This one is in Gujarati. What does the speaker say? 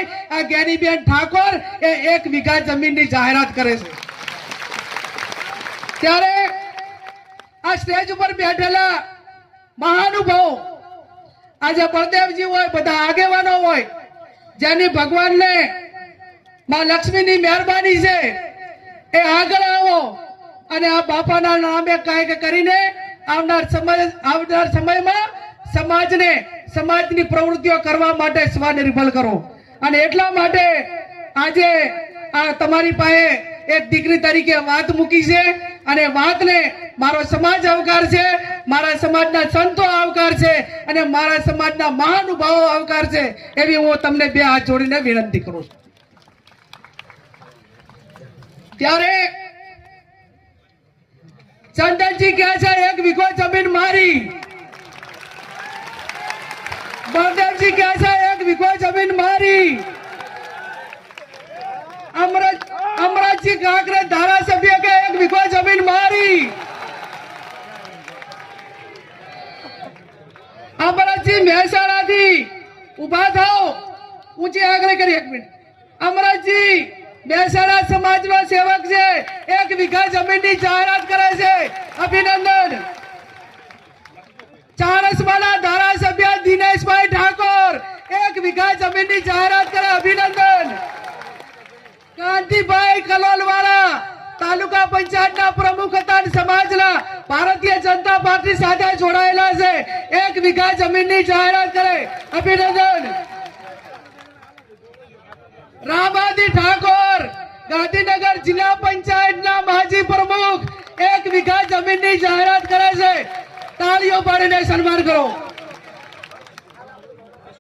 આ જ્ઞાનીબેન ઠાકોર એ 1 વીઘા જમીનની જાહેરાત કરે છે। ત્યારે આ સ્ટેજ ઉપર બેઠેલા મહાનુભાવો, આજે બળદેવજી હોય, બધા આગેવાનો હોય, જેની ભગવાનને માં લક્ષ્મીની મહેરબાની છે, એ આગળ આવો અને આ બાપાના નામે કાંઈક કરીને આવનાર સમયમાં સમાજની પ્રવૃત્તિઓ કરવા માટે સ્વનિર્ભર કરો। અને એટલા માટે આજે આ તમારી પાસે એક દીકરી તરીકે વાત મૂકી છે અને વાતને મારો સમાજ આવકાર છે, મારા સમાજના સંતો આવકાર છે અને મારા સમાજના મહાનુભાવો આવકાર છે, એવી હું તમને 2 હાથ જોડીને વિનંતી કરું છું। ત્યારે ચંદનજી કહે છે 1 વીઘો જમીન મારી, બળદેવજી કહે છે 1 વીઘો જમીન મારી, અમરતજી કાંકરે ધારાસભ્ય કે 1 વીઘો જમીન મારી, અમરતજી મહેસાણાથી ઉભા થાઓ, ઊંચી આગળ કરી 1 મિનિટ। અમરતજી મહેસાણા સમાજનો સેવક છે, 1 વીઘા જમીનની જાહેરાત કરે છે, અભિનંદન। ચાણસ્માના ધારાસભ્ય દિનેશભાઈ ઠાકોર 1 વીઘા જમીનની જાહેરાત કરે, અભિનંદન। કાંતિભાઈ કલોલવાળા તાલુકા પંચાયતના પ્રમુખ હતા, સમાજના ભારતીય જનતા પાર્ટી સાથે જોડાયેલા છે, 1 વીઘા જમીનની જાહેરાત કરે, અભિનંદન। રામાજી ઠાકોર ગાંધીનગર જિલ્લા પંચાયતના માજી પ્રમુખ 1 વીઘા જમીનની જાહેરાત કરે છે, તાળીઓ પાડીને સન્માન કરો।